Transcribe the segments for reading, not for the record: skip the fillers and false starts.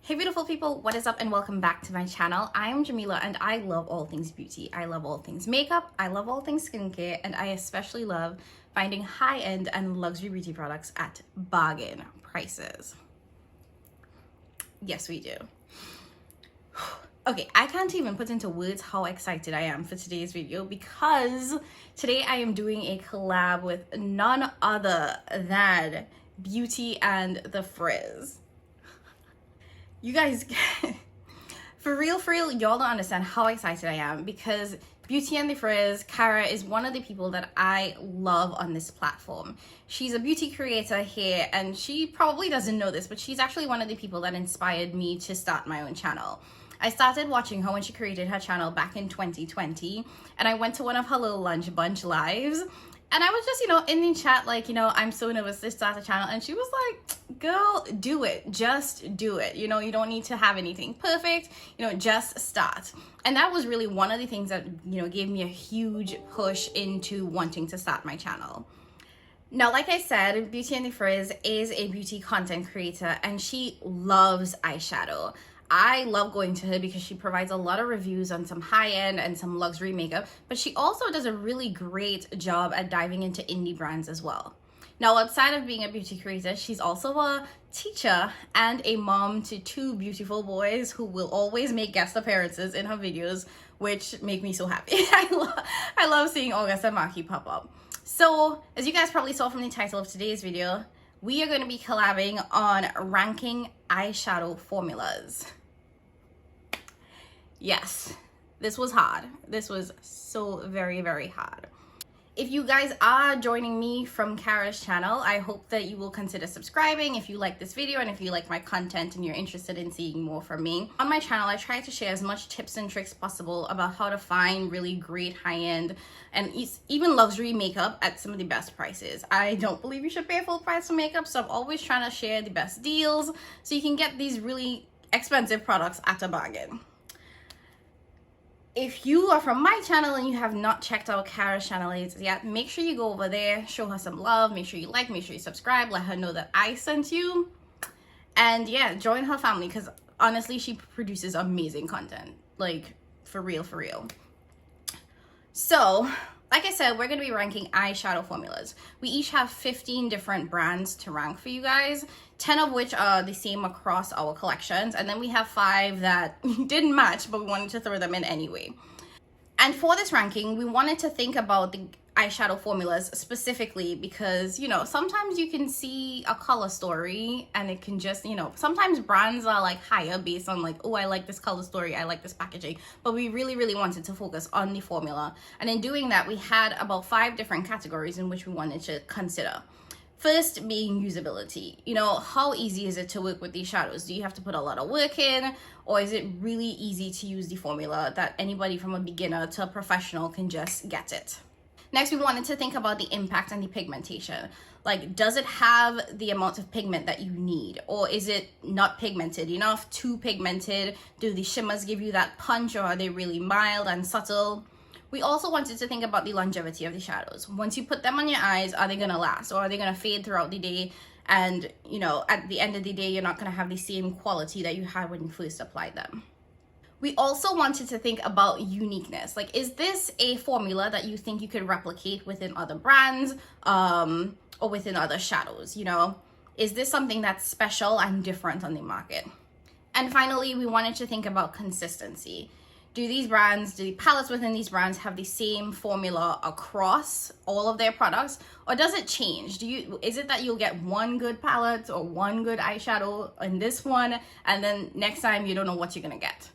Hey beautiful people, what is up and welcome back to my channel. I am Jamila and I love all things beauty. I love all things makeup, I love all things skincare, and I especially love finding high-end and luxury beauty products at bargain prices. Yes, we do. Okay, I can't even put into words how excited I am for today's video because today I am doing a collab with none other than Beauty and the Frizz. You guys, for real, y'all don't understand how excited I am because Beauty and the Frizz, Cara, is one of the people that I love on this platform. She's a beauty creator here and she probably doesn't know this, but she's actually one of the people that inspired me to start my own channel. I started watching her when she created her channel back in 2020 and I went to one of her little lunch bunch lives. And I was just, in the chat, like, I'm so nervous to start a channel. And she was like, girl, do it. Just do it. You don't need to have anything perfect. Just start. And that was really one of the things that, gave me a huge push into wanting to start my channel. Now, like I said, Beauty and the Frizz is a beauty content creator and she loves eyeshadow. I love going to her because she provides a lot of reviews on some high-end and some luxury makeup, but she also does a really great job at diving into indie brands as well. Now, outside of being a beauty creator, she's also a teacher and a mom to two beautiful boys who will always make guest appearances in her videos, which make me so happy. I love seeing August and Marky pop up. So, as you guys probably saw from the title of today's video, we are going to be collabing on ranking eyeshadow formulas. Yes, this was hard. This was so very, very hard. If you guys are joining me from Cara's channel, I hope that you will consider subscribing if you like this video and if you like my content and you're interested in seeing more from me. On my channel, I try to share as much tips and tricks possible about how to find really great high-end and even luxury makeup at some of the best prices. I don't believe you should pay full price for makeup, so I'm always trying to share the best deals so you can get these really expensive products at a bargain. If you are from my channel and you have not checked out Cara's channel yet, make sure you go over there, show her some love, make sure you like, make sure you subscribe, let her know that I sent you. And yeah, join her family because honestly, she produces amazing content. Like, for real, for real. So, like I said, we're going to be ranking eyeshadow formulas. We each have 15 different brands to rank for you guys, 10 of which are the same across our collections, and then we have 5 that didn't match, but we wanted to throw them in anyway. And for this ranking, we wanted to think about the eyeshadow formulas specifically because, sometimes you can see a color story and it can just, sometimes brands are like higher based on like, oh, I like this color story, I like this packaging, but we really, really wanted to focus on the formula. And in doing that, we had about 5 different categories in which we wanted to consider. First being usability. How easy is it to work with these shadows? Do you have to put a lot of work in, or is it really easy to use the formula that anybody from a beginner to a professional can just get it? Next, we wanted to think about the impact and the pigmentation. Like, does it have the amount of pigment that you need? Or is it not pigmented enough, too pigmented? Do the shimmers give you that punch, or are they really mild and subtle? We also wanted to think about the longevity of the shadows. Once you put them on your eyes, are they gonna last? Or are they gonna fade throughout the day? And, at the end of the day, you're not gonna have the same quality that you had when you first applied them. We also wanted to think about uniqueness. Like, is this a formula that you think you could replicate within other brands or within other shadows? Is this something that's special and different on the market? And finally, we wanted to think about consistency. Do the palettes within these brands have the same formula across all of their products? Or does it change? Is it that you'll get one good palette or one good eyeshadow in this one, and then next time you don't know what you're gonna get?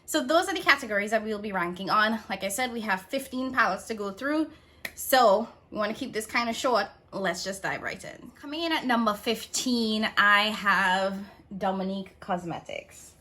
So those are the categories that we'll be ranking on. Like I said, we have 15 palettes to go through. So we want to keep this kind of short. Let's just dive right in. Coming in at number 15, I have Dominique Cosmetics.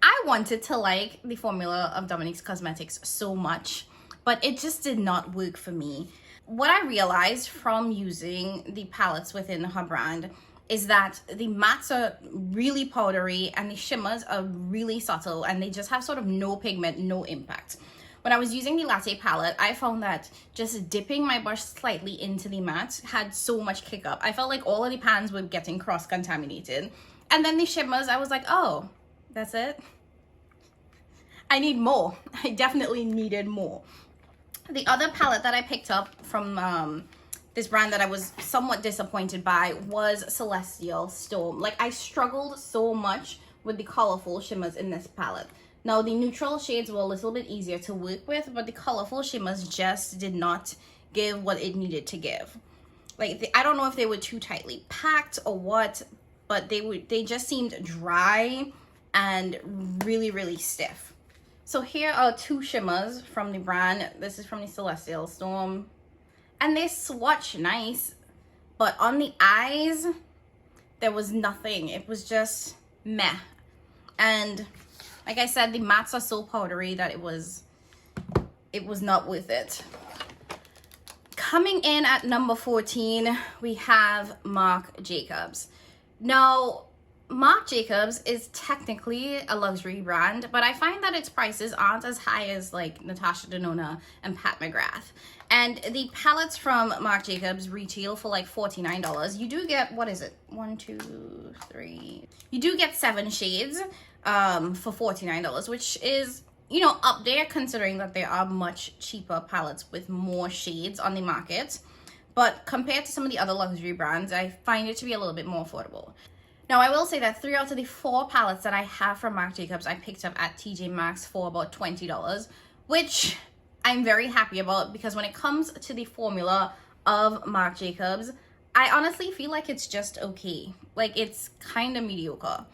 I wanted to like the formula of Dominique's Cosmetics so much, but it just did not work for me. What I realized from using the palettes within her brand is that the mattes are really powdery and the shimmers are really subtle and they just have sort of no pigment, no impact. When I was using the latte palette, I found that just dipping my brush slightly into the matte had so much kick up. I felt like all of the pans were getting cross-contaminated And then the shimmers, I was like, oh, that's it? I need more. I definitely needed more. The other palette that I picked up from this brand that I was somewhat disappointed by was Celestial Storm. Like, I struggled so much with the colorful shimmers in this palette. Now, the neutral shades were a little bit easier to work with, but the colorful shimmers just did not give what it needed to give. Like, I don't know if they were too tightly packed or what, but they just seemed dry and really, really stiff. So here are two shimmers from the brand. This is from the Celestial Storm. And they swatch nice, but on the eyes, there was nothing. It was just meh. And like I said, the mattes are so powdery that it was not worth it. Coming in at number 14, we have Marc Jacobs. Now, Marc Jacobs is technically a luxury brand, but I find that its prices aren't as high as like Natasha Denona and Pat McGrath. And the palettes from Marc Jacobs retail for like $49. You do get, what is it? 1, 2, 3. You do get 7 shades for $49, which is, you know, up there considering that there are much cheaper palettes with more shades on the market. But compared to some of the other luxury brands, I find it to be a little bit more affordable. Now, I will say that 3 out of the 4 palettes that I have from Marc Jacobs, I picked up at TJ Maxx for about $20, which I'm very happy about because when it comes to the formula of Marc Jacobs, I honestly feel like it's just okay. Like, it's kind of mediocre.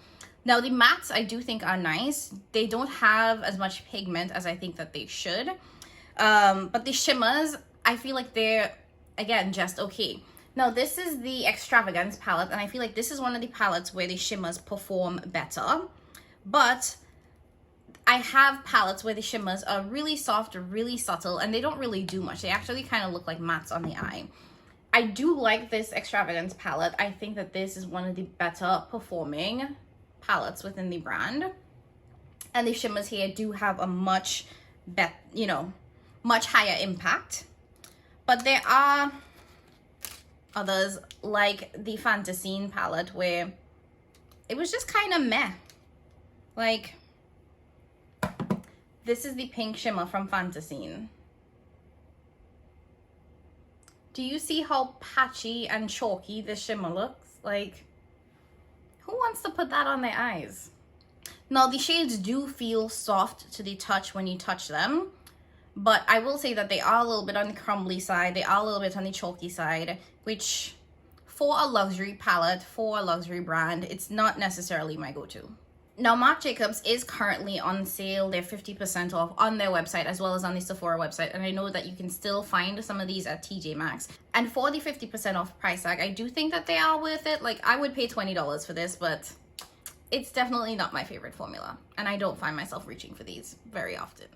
Now, the mattes I do think are nice. They don't have as much pigment as I think that they should. But the shimmers, I feel like they're, again, just okay. Now, this is the Extravagance palette, and I feel like this is one of the palettes where the shimmers perform better. But I have palettes where the shimmers are really soft, really subtle, and they don't really do much. They actually kind of look like mattes on the eye. I do like this Extravagance palette. I think that this is one of the better performing palettes within the brand. And the shimmers here do have a much higher impact. But there are others like the Fantasine palette where it was just kind of meh. Like, this is the pink shimmer from Fantasine. Do you see how patchy and chalky this shimmer looks? Like, who wants to put that on their eyes? Now, the shades do feel soft to the touch when you touch them, but I will say that they are a little bit on the crumbly side. They are a little bit on the chalky side, which for a luxury palette, for a luxury brand, it's not necessarily my go-to. Now, Marc Jacobs is currently on sale. They're 50% off on their website as well as on the Sephora website. And I know that you can still find some of these at TJ Maxx. And for the 50% off price tag, I do think that they are worth it. Like, I would pay $20 for this, but it's definitely not my favorite formula. And I don't find myself reaching for these very often.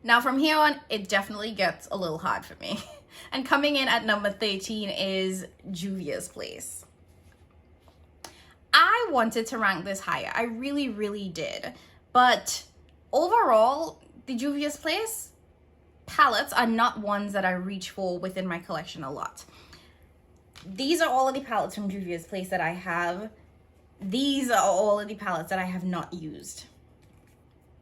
Now, from here on, it definitely gets a little hard for me. And coming in at number 13 is Juvia's Place. I wanted to rank this higher. I really, really did. But overall, the Juvia's Place palettes are not ones that I reach for within my collection a lot. These are all of the palettes from Juvia's Place that I have. These are all of the palettes that I have not used.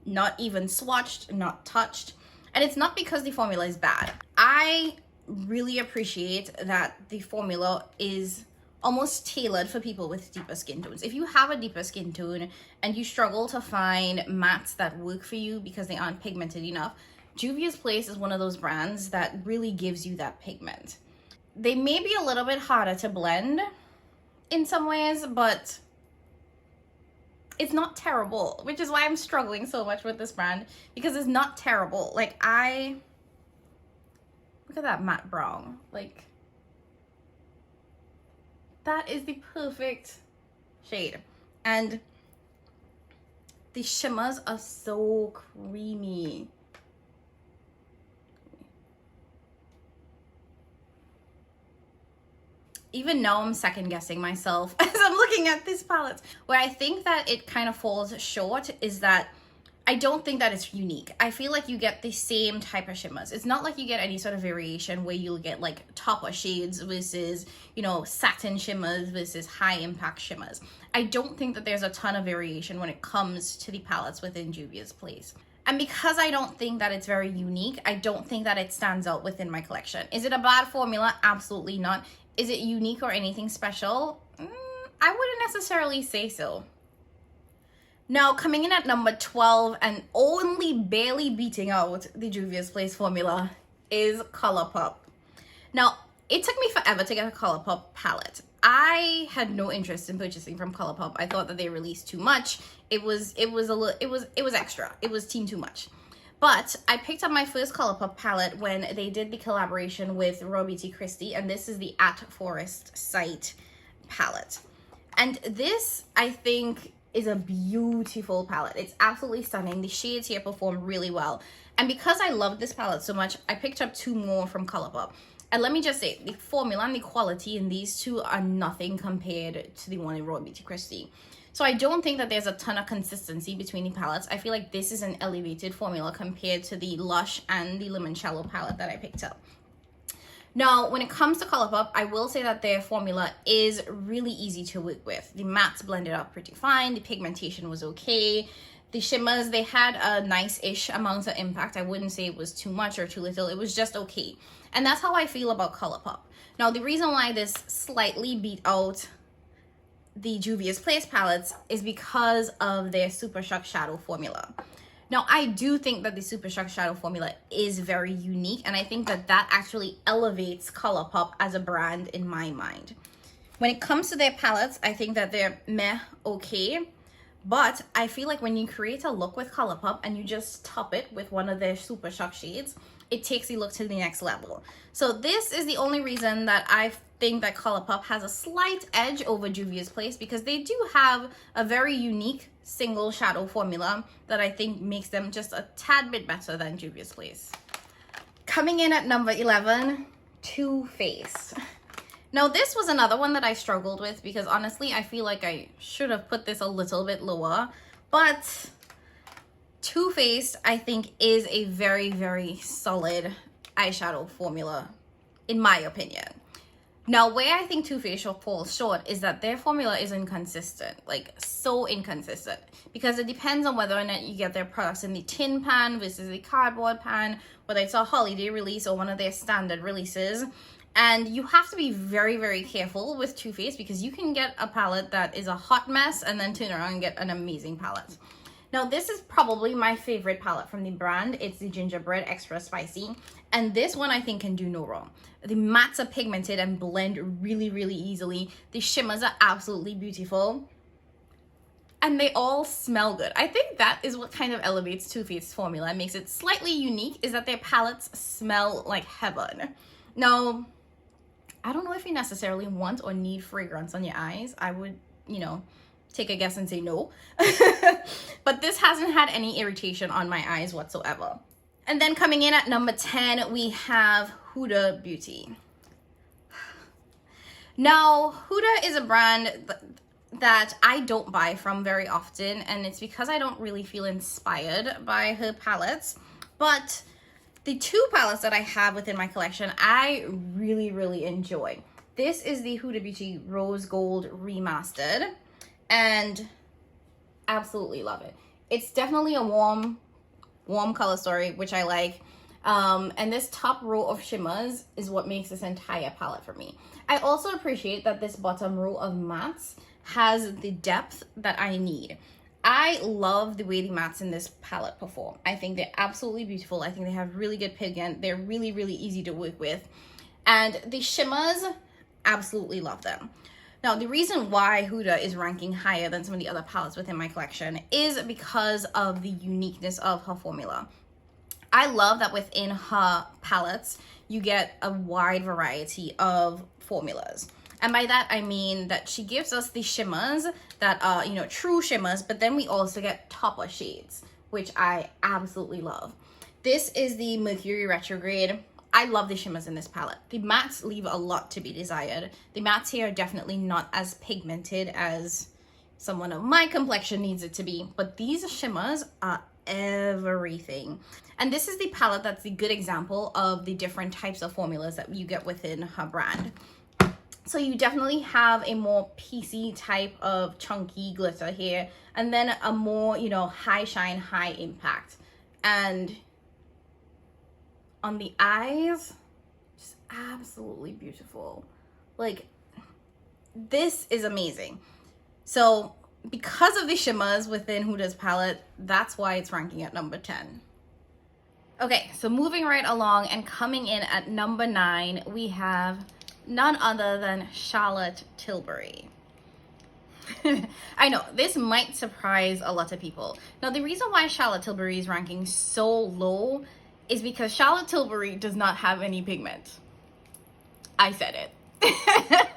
Not even swatched, not touched. And it's not because the formula is bad. I really appreciate that the formula is almost tailored for people with deeper skin tones. If you have a deeper skin tone and you struggle to find mattes that work for you because they aren't pigmented enough, Juvia's Place is one of those brands that really gives you that pigment. They may be a little bit harder to blend in some ways, but it's not terrible, which is why I'm struggling so much with this brand, because it's not terrible. Like, look at that matte brown. Like, that is the perfect shade. And the shimmers are so creamy. Even now I'm second guessing myself as I'm looking at these palettes. Where I think that it kind of falls short is that I don't think that it's unique. I feel like you get the same type of shimmers. It's not like you get any sort of variation where you'll get like topper shades versus, you know, satin shimmers versus high impact shimmers. I don't think that there's a ton of variation when it comes to the palettes within Juvia's Place. And because I don't think that it's very unique, I don't think that it stands out within my collection. Is it a bad formula? Absolutely not. Is it unique or anything special? I wouldn't necessarily say so. Now, coming in at number 12 and only barely beating out the Juvia's Place formula is Colourpop. Now, it took me forever to get a Colourpop palette. I had no interest in purchasing from Colourpop. I thought that they released too much. It was extra. It was too much. But I picked up my first Colourpop palette when they did the collaboration with Raw Beauty Christie, and this is the At Forest Sight palette. And this, I think, is a beautiful palette. It's absolutely stunning. The shades here perform really well. And because I love this palette so much, I picked up 2 more from Colourpop. And let me just say, the formula and the quality in these 2 are nothing compared to the one in Raw Beauty Christie. So I don't think that there's a ton of consistency between the palettes. I feel like this is an elevated formula compared to the Lush and the Limoncello palette that I picked up. Now, when it comes to Colourpop, I will say that their formula is really easy to work with. The mattes blended up pretty fine. The pigmentation was okay. The shimmers, they had a nice-ish amount of impact. I wouldn't say it was too much or too little. It was just okay. And that's how I feel about Colourpop. Now, the reason why this slightly beat out the Juvia's Place palettes is because of their Super Shock Shadow formula. Now, I do think that the Super Shock Shadow formula is very unique, and I think that that actually elevates Colourpop as a brand in my mind. When it comes to their palettes, I think that they're meh, okay, but I feel like when you create a look with Colourpop and you just top it with one of their Super Shock shades, it takes the look to the next level. So this is the only reason that I think that Colourpop has a slight edge over Juvia's Place, because they do have a very unique single shadow formula that I think makes them just a tad bit better than Juvia's Place. Coming in at number 11, Too Faced. Now, this was another one that I struggled with because honestly, I feel like I should have put this a little bit lower, but Too Faced, I think, is a very, very solid eyeshadow formula, in my opinion. Now, where I think Too Faced falls short is that their formula is inconsistent, like so inconsistent, because it depends on whether or not you get their products in the tin pan versus the cardboard pan, whether it's a holiday release or one of their standard releases. And you have to be very, very careful with Too Faced because you can get a palette that is a hot mess and then turn around and get an amazing palette. Now, this is probably my favorite palette from the brand. It's the Gingerbread Extra Spicy. And this one I think can do no wrong. The mattes are pigmented and blend really, really easily. The shimmers are absolutely beautiful. And they all smell good. I think that is what kind of elevates Too Faced's formula and makes it slightly unique, is that their palettes smell like heaven. Now, I don't know if you necessarily want or need fragrance on your eyes. I would, you know, take a guess and say no. But this hasn't had any irritation on my eyes whatsoever. And then coming in at number 10, we have Huda Beauty. Now, Huda is a brand that I don't buy from very often, and it's because I don't really feel inspired by her palettes. But the 2 palettes that I have within my collection, I really, really enjoy. This is the Huda Beauty Rose Gold Remastered, and absolutely love it. It's definitely a warm color story, which I like. And this top row of shimmers is what makes this entire palette for me. I also appreciate that this bottom row of mattes has the depth that I need. I love the way the mattes in this palette perform. I think they're absolutely beautiful. I think they have really good pigment. They're really, really easy to work with. And the shimmers, absolutely love them. Now, the reason why Huda is ranking higher than some of the other palettes within my collection is because of the uniqueness of her formula. I love that within her palettes, you get a wide variety of formulas. And by that, I mean that she gives us the shimmers that are, you know, true shimmers, but then we also get topper shades, which I absolutely love. This is the Mercury Retrograde. I love the shimmers in this palette. The mattes leave a lot to be desired. The mattes here are definitely not as pigmented as someone of my complexion needs it to be, but these shimmers are everything. And this is the palette that's a good example of the different types of formulas that you get within her brand. So you definitely have a more piecey type of chunky glitter here, and then a more, you know, high shine, high impact. And on the eyes, just absolutely beautiful. Like, this is amazing. So because of the shimmers within Huda's palette, that's why it's ranking at number 10. Okay, so moving right along and coming in at number 9, we have none other than Charlotte Tilbury. I know, this might surprise a lot of people. Now, the reason why Charlotte Tilbury is ranking so low is because Charlotte Tilbury does not have any pigment. I said it.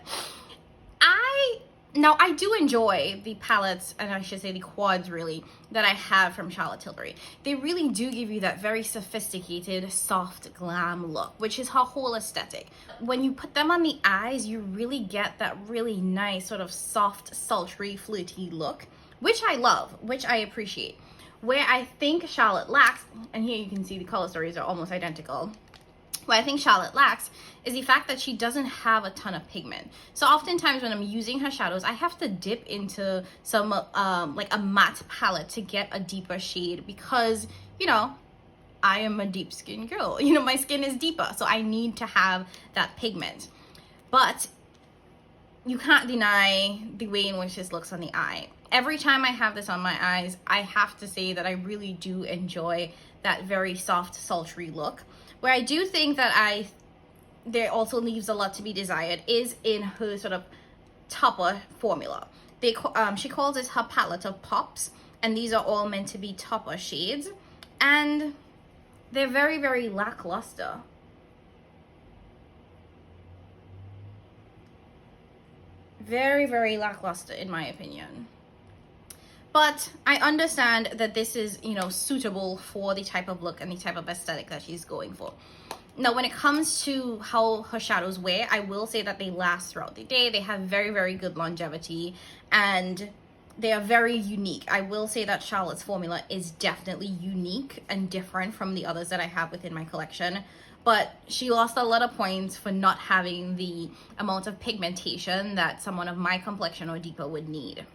Now, I do enjoy the palettes, and I should say the quads, really, that I have from Charlotte Tilbury. They really do give you that very sophisticated, soft glam look, which is her whole aesthetic. When you put them on the eyes, you really get that really nice sort of soft, sultry, flirty look, which I love, which I appreciate. Where I think Charlotte lacks, and here you can see the color stories are almost identical, what I think Charlotte lacks is the fact that she doesn't have a ton of pigment. So oftentimes when I'm using her shadows, I have to dip into some like a matte palette to get a deeper shade because, you know, I am a deep skin girl. You know, my skin is deeper, so I need to have that pigment. But you can't deny the way in which this looks on the eye. Every time I have this on my eyes, I have to say that I really do enjoy that very soft, sultry look. Where I do think that there also leaves a lot to be desired is in her sort of topper formula. She calls it her palette of pops, and these are all meant to be topper shades, and they're very, very lackluster. Very, very lackluster in my opinion. But I understand that this is, you know, suitable for the type of look and the type of aesthetic that she's going for. Now, when it comes to how her shadows wear, I will say that they last throughout the day. They have very, very good longevity, and they are very unique. I will say that Charlotte's formula is definitely unique and different from the others that I have within my collection. But she lost a lot of points for not having the amount of pigmentation that someone of my complexion or deeper would need.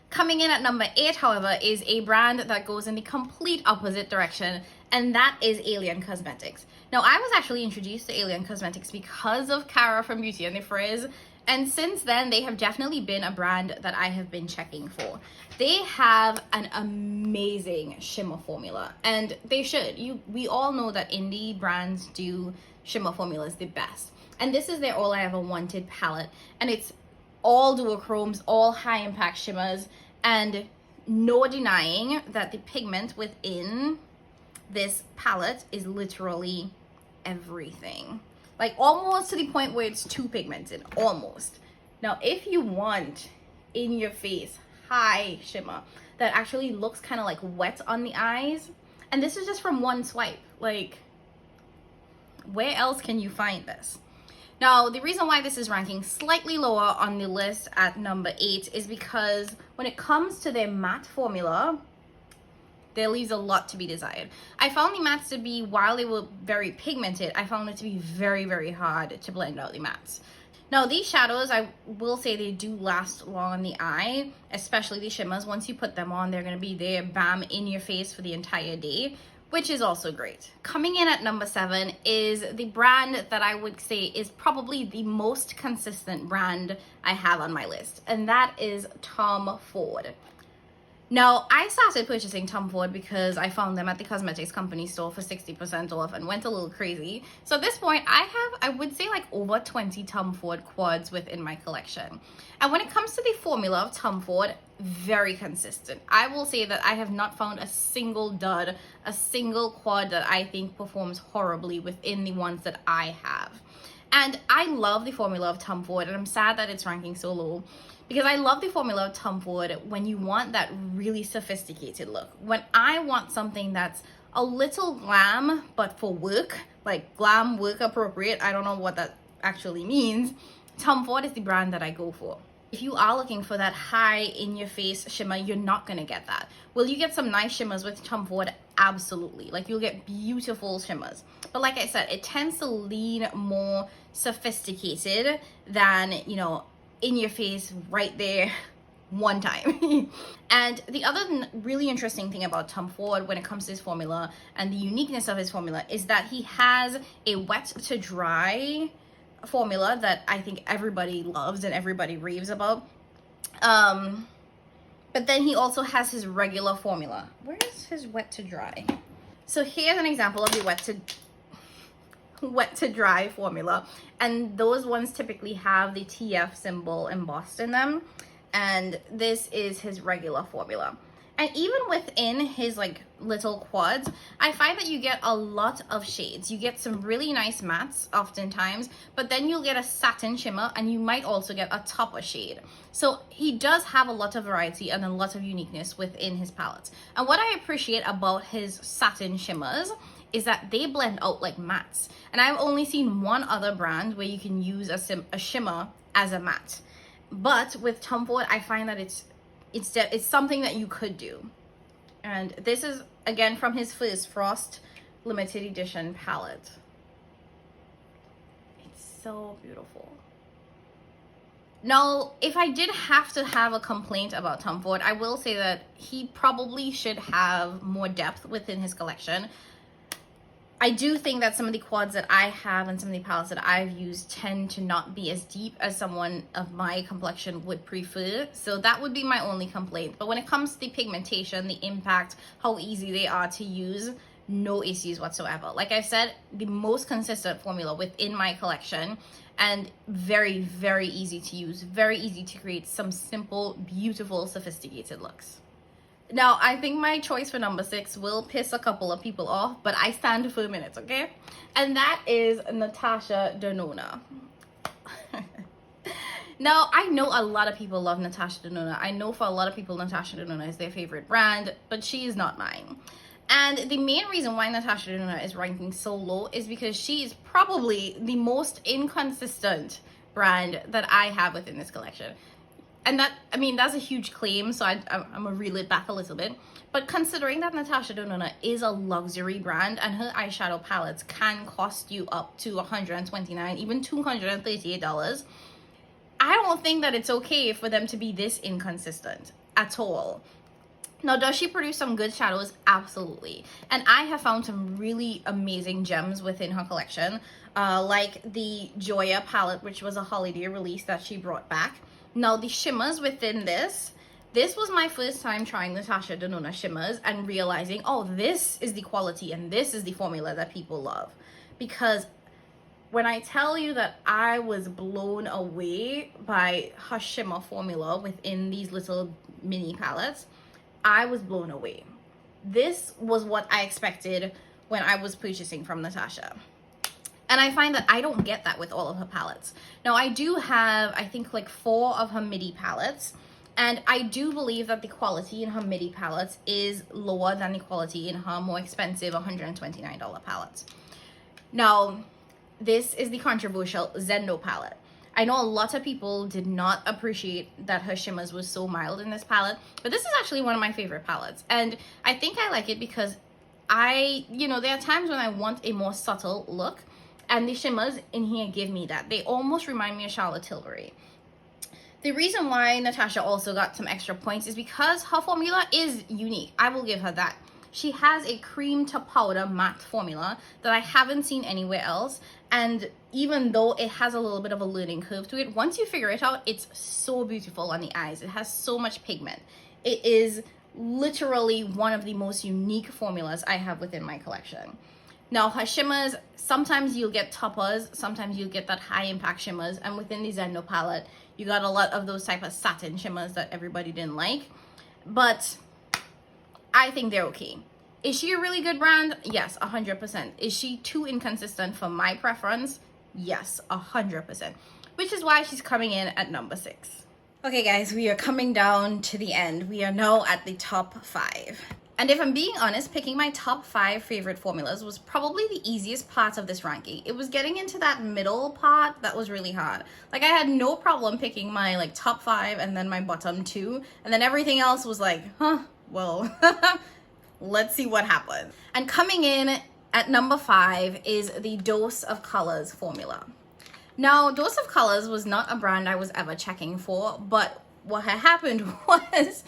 Coming in at number 8, however, is a brand that goes in the complete opposite direction, and that is Alien Cosmetics. Now, I was actually introduced to Alien Cosmetics because of Cara from Beauty and the Frizz, and since then, they have definitely been a brand that I have been checking for. They have an amazing shimmer formula, and they should. We all know that indie brands do shimmer formulas the best, and this is their All I Ever Wanted palette, and it's all duochromes, all high impact shimmers, and no denying that the pigment within this palette is literally everything. Like almost to the point where it's too pigmented, almost. Now, if you want in your face high shimmer that actually looks kind of like wet on the eyes, and this is just from one swipe, like where else can you find this? Now, the reason why this is ranking slightly lower on the list at number 8 is because when it comes to their matte formula, there leaves a lot to be desired. I found the mattes to be, while they were very pigmented, I found it to be very, very hard to blend out the mattes. Now, these shadows, I will say they do last long on the eye, especially the shimmers. Once you put them on, they're going to be there, bam, in your face for the entire day, which is also great. Coming in at number 7 is the brand that I would say is probably the most consistent brand I have on my list, and that is Tom Ford. Now, I started purchasing Tom Ford because I found them at the cosmetics company store for 60% off and went a little crazy. So at this point, I would say like over 20 Tom Ford quads within my collection. And when it comes to the formula of Tom Ford, very consistent. I will say that I have not found a single dud, a single quad that I think performs horribly within the ones that I have. And I love the formula of Tom Ford, and I'm sad that it's ranking so low, because I love the formula of Tom Ford when you want that really sophisticated look. When I want something that's a little glam, but for work, like glam work appropriate, I don't know what that actually means, Tom Ford is the brand that I go for. If you are looking for that high in your face shimmer, you're not gonna get that. Will you get some nice shimmers with Tom Ford? Absolutely. Like, you'll get beautiful shimmers. But like I said, it tends to lean more sophisticated than, you know, in your face right there one time. And the other really interesting thing about Tom Ford when it comes to his formula and the uniqueness of his formula is that he has a wet to dry formula that I think everybody loves and everybody raves about. But then he also has his regular formula. Where is his wet to dry? So here's an example of the wet to dry formula, and those ones typically have the TF symbol embossed in them, and this is his regular formula. And even within his like little quads, I find that you get a lot of shades. You get some really nice mattes oftentimes, but then you'll get a satin shimmer, and you might also get a topper shade. So he does have a lot of variety and a lot of uniqueness within his palettes. And what I appreciate about his satin shimmers is that they blend out like mattes. And I've only seen one other brand where you can use a shimmer as a matte. But with Tom Ford, I find that it's something that you could do. And this is again from his Frizz Frost limited edition palette. It's so beautiful. Now, if I did have to have a complaint about Tom Ford, I will say that he probably should have more depth within his collection. I do think that some of the quads that I have and some of the palettes that I've used tend to not be as deep as someone of my complexion would prefer. So that would be my only complaint. But when it comes to the pigmentation, the impact, how easy they are to use, no issues whatsoever. Like I said, the most consistent formula within my collection, and very, very easy to use, very easy to create some simple, beautiful, sophisticated looks. Now, I think my choice for number 6 will piss a couple of people off, but I stand for minutes, okay? And that is Natasha Denona. Now, I know a lot of people love Natasha Denona. I know for a lot of people, Natasha Denona is their favorite brand, but she is not mine. And the main reason why Natasha Denona is ranking so low is because she is probably the most inconsistent brand that I have within this collection. And that, I mean, that's a huge claim, so I'm gonna reel it back a little bit. But considering that Natasha Denona is a luxury brand and her eyeshadow palettes can cost you up to $129, even $238, I don't think that it's okay for them to be this inconsistent at all. Now, does she produce some good shadows? Absolutely. And I have found some really amazing gems within her collection, like the Joya palette, which was a holiday release that she brought back. Now, the shimmers within this was my first time trying Natasha Denona shimmers and realizing, oh, this is the quality and this is the formula that people love. Because when I tell you that I was blown away by her shimmer formula within these little mini palettes, I was blown away. This was what I expected when I was purchasing from Natasha. And I find that I don't get that with all of her palettes. Now, I do have, I think, like 4 of her midi palettes. And I do believe that the quality in her midi palettes is lower than the quality in her more expensive $129 palettes. Now, this is the controversial Zendo palette. I know a lot of people did not appreciate that her shimmers were so mild in this palette. But this is actually one of my favorite palettes. And I think I like it because there are times when I want a more subtle look. And the shimmers in here give me that. They almost remind me of Charlotte Tilbury. The reason why Natasha also got some extra points is because her formula is unique. I will give her that. She has a cream to powder matte formula that I haven't seen anywhere else. And even though it has a little bit of a learning curve to it, once you figure it out, it's so beautiful on the eyes. It has so much pigment. It is literally one of the most unique formulas I have within my collection. Now, her shimmers, sometimes you'll get toppers, sometimes you'll get that high impact shimmers, and within the Zendo palette, you got a lot of those type of satin shimmers that everybody didn't like, but I think they're okay. Is she a really good brand? Yes, 100%. Is she too inconsistent for my preference? Yes, 100%, which is why she's coming in at number 6. Okay guys, we are coming down to the end. We are now at the top 5. And if I'm being honest, picking my top 5 favorite formulas was probably the easiest part of this ranking. It was getting into that middle part that was really hard. Like, I had no problem picking my like top 5 and then my bottom 2, and then everything else was like, well, let's see what happens. And coming in at number 5 is the Dose of Colors formula. Now, Dose of Colors was not a brand I was ever checking for, but what had happened was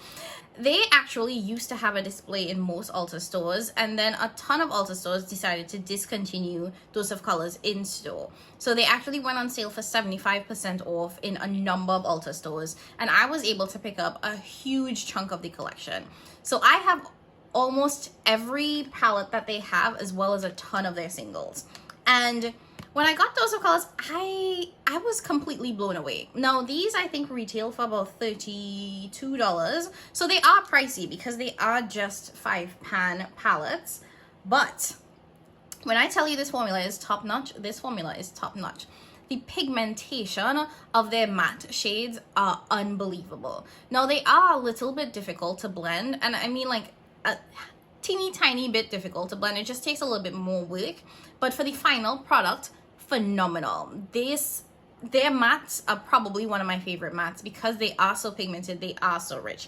they actually used to have a display in most Ulta stores, and then a ton of Ulta stores decided to discontinue Dose of Colors in store. So they actually went on sale for 75% off in a number of Ulta stores, and I was able to pick up a huge chunk of the collection. So I have almost every palette that they have, as well as a ton of their singles. And when I got Dose of Colors, I was completely blown away. Now, these I think retail for about $32. So they are pricey because they are just 5-pan palettes. But when I tell you this formula is top notch, this formula is top notch. The pigmentation of their matte shades are unbelievable. Now, they are a little bit difficult to blend. And I mean like a teeny tiny bit difficult to blend. It just takes a little bit more work. But for the final product, phenomenal. Their mattes are probably one of my favorite mattes because they are so pigmented, they are so rich.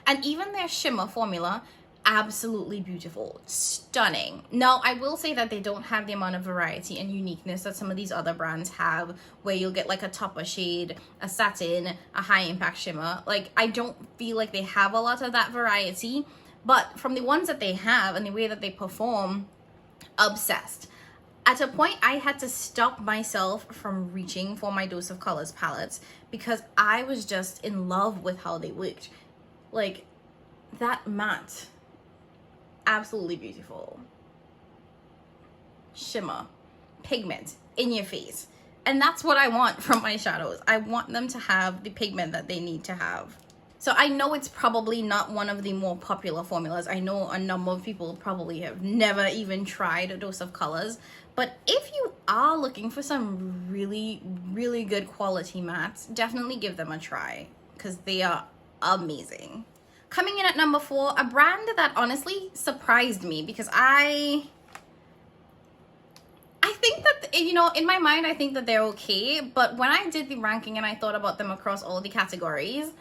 And even their shimmer formula, absolutely beautiful, stunning. Now, I will say that they don't have the amount of variety and uniqueness that some of these other brands have, where you'll get like a topper shade, a satin, a high impact shimmer. Like, I don't feel like they have a lot of that variety, but from the ones that they have and the way that they perform, obsessed. At a point, I had to stop myself from reaching for my Dose of Colors palettes because I was just in love with how they worked. Like, that matte, absolutely beautiful. Shimmer, pigment, in your face. And that's what I want from my shadows. I want them to have the pigment that they need to have. So I know it's probably not one of the more popular formulas. I know a number of people probably have never even tried a Dose of Colors. But if you are looking for some really, really good quality mattes, definitely give them a try because they are amazing. Coming in at number 4, a brand that honestly surprised me because I think that, you know, in my mind, I think that they're okay. But when I did the ranking and I thought about them across all the categories,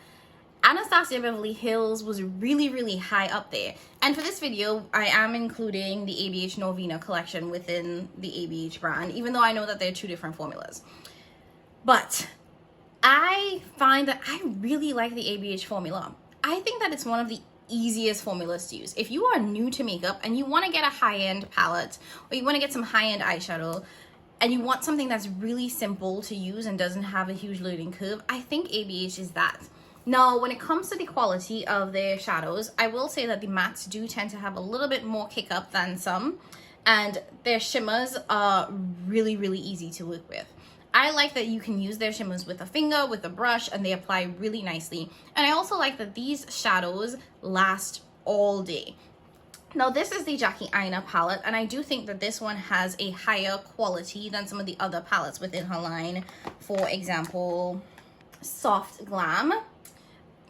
Anastasia Beverly Hills was really, really high up there. And for this video, I am including the ABH Novena collection within the ABH brand, even though I know that they're 2 different formulas. But I find that I really like the ABH formula. I think that it's one of the easiest formulas to use. If you are new to makeup and you want to get a high-end palette, or you want to get some high-end eyeshadow, and you want something that's really simple to use and doesn't have a huge learning curve, I think ABH is that. Now, when it comes to the quality of their shadows, I will say that the mattes do tend to have a little bit more kick up than some, and their shimmers are really, really easy to work with. I like that you can use their shimmers with a finger, with a brush, and they apply really nicely. And I also like that these shadows last all day. Now, this is the Jackie Aina palette, and I do think that this one has a higher quality than some of the other palettes within her line. For example, Soft Glam.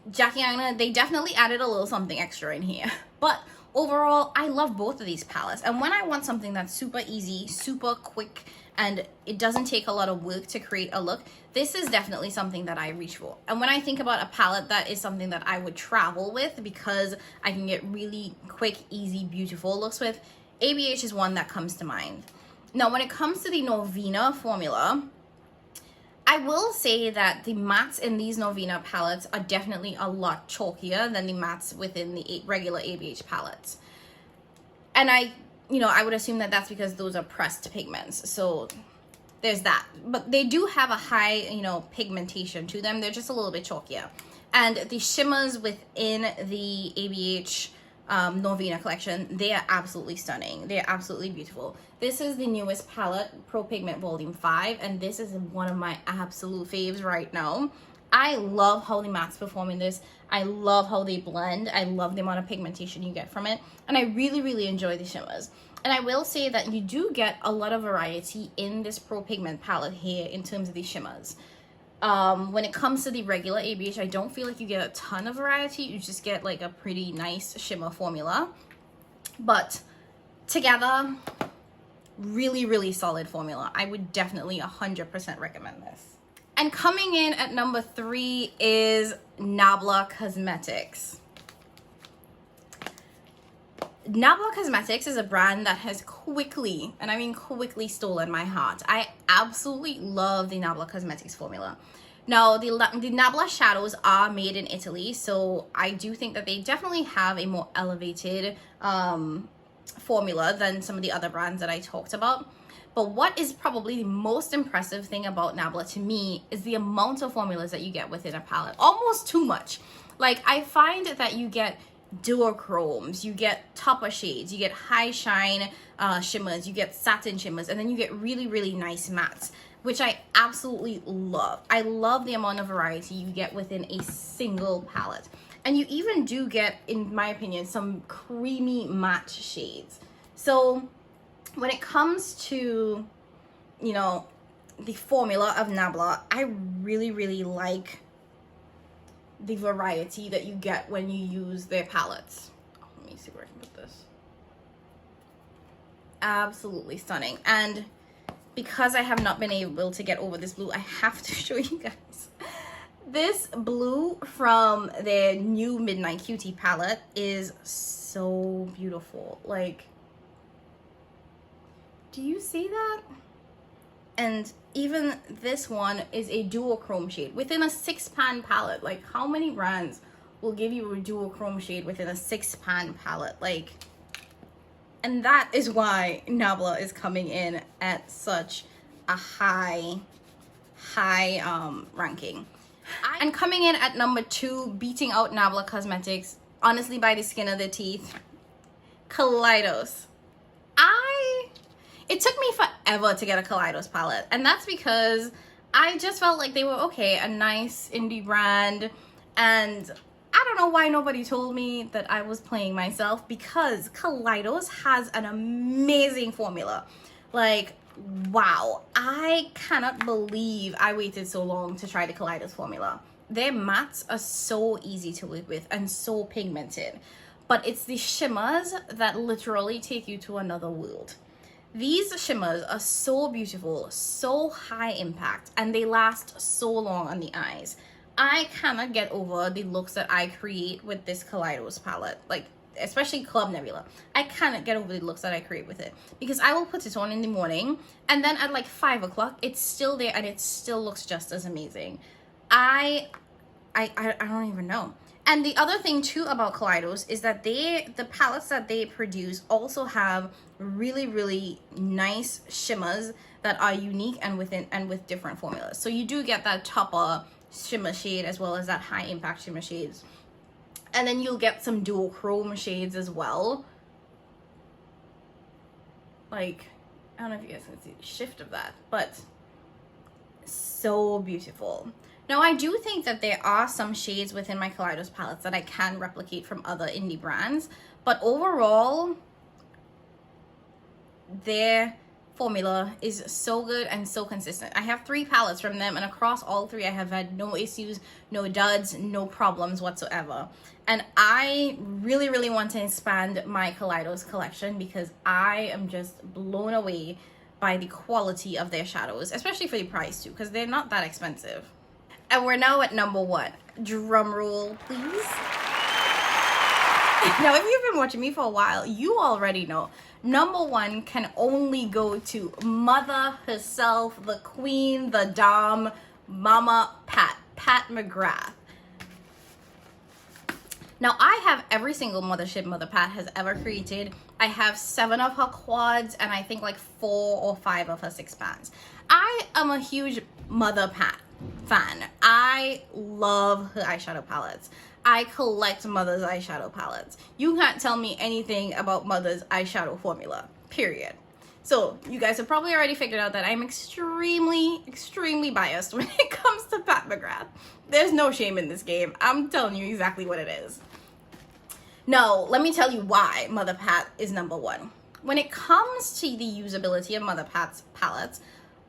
Jackie Aina, they definitely added a little something extra in here. But overall, I love both of these palettes. And when I want something that's super easy, super quick, and it doesn't take a lot of work to create a look, this is definitely something that I reach for. And when I think about a palette that is something that I would travel with because I can get really quick, easy, beautiful looks with, ABH is one that comes to mind. Now, when it comes to the Novena formula, I will say that the mattes in these Novena palettes are definitely a lot chalkier than the mattes within the regular ABH palettes. And I would assume that that's because those are pressed pigments. So there's that. But they do have a high, pigmentation to them. They're just a little bit chalkier. And the shimmers within the ABH Novena collection, they are absolutely stunning. They're absolutely beautiful. This is the newest palette, Pro Pigment Volume 5, and this is one of my absolute faves right now. I love how the mattes perform in this. I love how they blend. I love the amount of pigmentation you get from it, and I really, really enjoy the shimmers. And I will say that you do get a lot of variety in this Pro Pigment palette here in terms of the shimmers. When it comes to the regular ABH, I don't feel like you get a ton of variety. You just get like a pretty nice shimmer formula. But together, really, really solid formula. I would definitely 100% recommend this. And coming in at number 3 is Nabla Cosmetics. Nabla Cosmetics is a brand that has quickly, and I mean quickly, stolen my heart. I absolutely love the Nabla Cosmetics formula. Now, the Nabla shadows are made in Italy, so I do think that they definitely have a more elevated formula than some of the other brands that I talked about. But what is probably the most impressive thing about Nabla to me is the amount of formulas that you get within a palette. Almost too much. Like, I find that you get duochromes, you get topper shades, you get high shine shimmers, you get satin shimmers, and then you get really, really nice mattes, which I absolutely love. I love the amount of variety you get within a single palette. And you even do get, in my opinion, some creamy matte shades. So when it comes to, you know, the formula of Nabla, I really, really like the variety that you get when you use their palettes. Oh, let me see where I can put this. Absolutely stunning. And because I have not been able to get over this blue, I have to show you guys. This blue from their new Midnight Cutie palette is so beautiful. Like, do you see that? And even this one is a duochrome shade within a 6-pan palette. Like, how many brands will give you a duochrome shade within a 6-pan palette? Like, and that is why Nabla is coming in at such a high ranking. And coming in at number 2, beating out Nabla Cosmetics, honestly by the skin of their teeth, Kaleidos. It took me forever to get a Kaleidos palette, and that's because I just felt like they were okay, a nice indie brand, and I don't know why nobody told me that I was playing myself, because Kaleidos has an amazing formula. Like, wow, I cannot believe I waited so long to try the Kaleidos formula. Their mattes are so easy to work with and so pigmented, but it's the shimmers that literally take you to another world. These shimmers are so beautiful, so high impact, and they last so long on the eyes. I cannot get over the looks that I create with this Kaleidos palette, like especially Club Nebula. I cannot get over the looks that I create with it, because I will put it on in the morning, and then at like 5 o'clock, it's still there and it still looks just as amazing. I don't even know. And the other thing too about Kaleidos is that the palettes that they produce also have really, really nice shimmers that are unique and with different formulas. So you do get that topper shimmer shade as well as that high impact shimmer shades. And then you'll get some duochrome shades as well. Like, I don't know if you guys can see the shift of that, but so beautiful. Now, I do think that there are some shades within my Kaleidos palettes that I can replicate from other indie brands, but overall, their formula is so good and so consistent. I have 3 palettes from them, and across all 3, I have had no issues, no duds, no problems whatsoever. And I really, really want to expand my Kaleidos collection because I am just blown away by the quality of their shadows, especially for the price too, because they're not that expensive. And we're now at number 1. Drum roll, please. Now, if you've been watching me for a while, you already know number 1 can only go to mother herself, the queen, the dom, Mama Pat McGrath. Now, I have every single mothership Mother Pat has ever created. I have 7 of her quads and I think like 4 or 5 of her 6-pans. I am a huge Mother Pat fan. I love her eyeshadow palettes. I collect Mother's eyeshadow palettes. You can't tell me anything about Mother's eyeshadow formula, period. So you guys have probably already figured out that I'm extremely, extremely biased when it comes to Pat McGrath. There's no shame in this game. I'm telling you exactly what it is. Now, let me tell you why Mother Pat is number 1. When it comes to the usability of Mother Pat's palettes,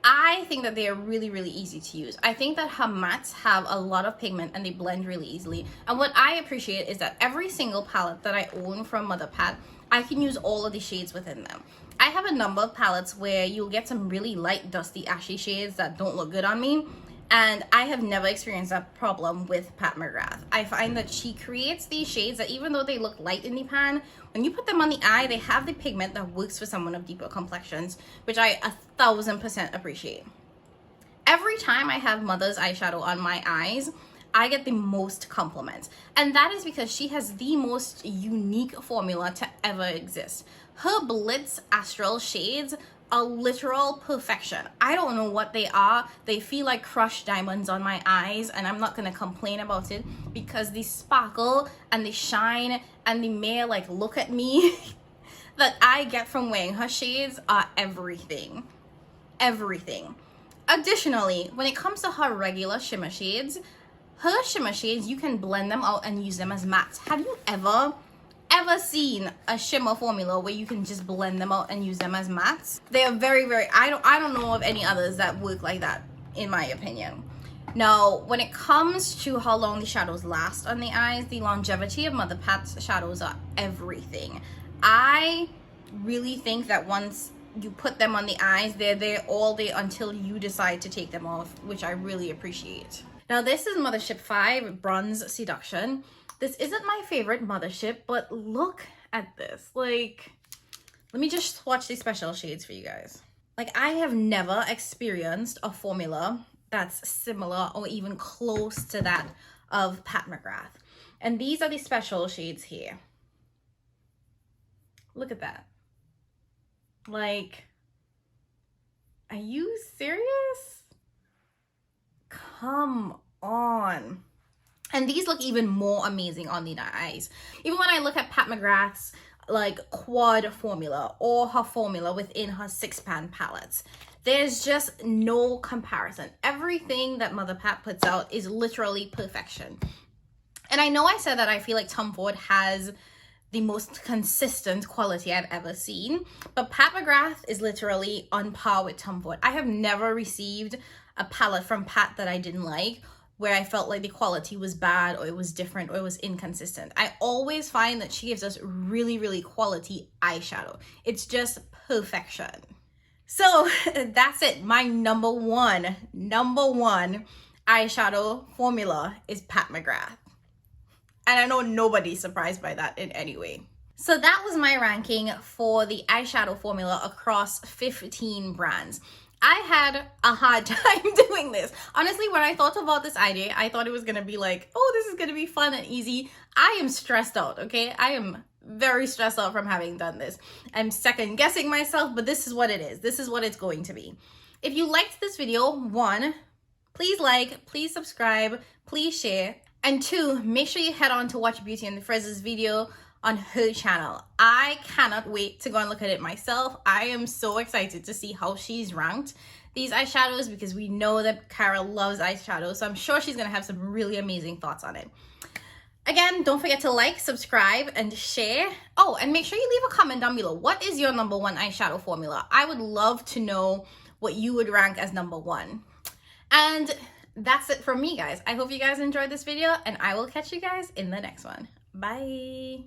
I think that they are really, really easy to use. I think that her mattes have a lot of pigment and they blend really easily. And what I appreciate is that every single palette that I own from Mother Pat, I can use all of the shades within them. I have a number of palettes where you'll get some really light, dusty, ashy shades that don't look good on me. And I have never experienced that problem with Pat McGrath. I find that she creates these shades that even though they look light in the pan, when you put them on the eye, they have the pigment that works for someone of deeper complexions, which I 1000% appreciate. Every time I have Mother's eyeshadow on my eyes, I get the most compliments. And that is because she has the most unique formula to ever exist. Her Blitz Astral shades are literal perfection. I don't know what they are. They feel like crushed diamonds on my eyes, and I'm not gonna complain about it because the sparkle and the shine and the mere like look at me that I get from wearing her shades are everything. Everything. Additionally, when it comes to her regular shimmer shades, you can blend them out and use them as mattes. Have you ever seen a shimmer formula where you can just blend them out and use them as mattes? They are very, very, I don't know of any others that work like that, in my opinion. Now, when it comes to how long the shadows last on the eyes, the longevity of Mother Pat's shadows are everything. I really think that once you put them on the eyes, they're there all day until you decide to take them off, which I really appreciate. Now, this is Mothership 5 Bronze Seduction. This isn't my favorite Mothership, but look at this. Like, let me just swatch these special shades for you guys. Like, I have never experienced a formula that's similar or even close to that of Pat McGrath. And these are the special shades here. Look at that. Like, are you serious? Come on. And these look even more amazing on the eyes. Even when I look at Pat McGrath's like quad formula or her formula within her 6-pan palettes, there's just no comparison. Everything that Mother Pat puts out is literally perfection. And I know I said that I feel like Tom Ford has the most consistent quality I've ever seen, but Pat McGrath is literally on par with Tom Ford. I have never received a palette from Pat that I didn't like, where I felt like the quality was bad or it was different or it was inconsistent. I always find that she gives us really, really quality eyeshadow. It's just perfection. So that's it. My number one eyeshadow formula is Pat McGrath. And I know nobody's surprised by that in any way. So that was my ranking for the eyeshadow formula across 15 brands. I had a hard time doing this. Honestly, when I thought about this idea, I thought it was gonna be like, oh, this is gonna be fun and easy. I am stressed out, okay? I am very stressed out from having done this. I'm second guessing myself, but this is what it is. This is what it's going to be. If you liked this video, 1, please like, please subscribe, please share. And 2, make sure you head on to watch Beauty and the Frizz's video on her channel. I cannot wait to go and look at it myself. I am so excited to see how she's ranked these eyeshadows because we know that Cara loves eyeshadows, so I'm sure she's gonna have some really amazing thoughts on it. Again, don't forget to like, subscribe, and share. Oh, and make sure you leave a comment down below. What is your number 1 eyeshadow formula? I would love to know what you would rank as number 1. And that's it from me, guys. I hope you guys enjoyed this video, and I will catch you guys in the next one. Bye.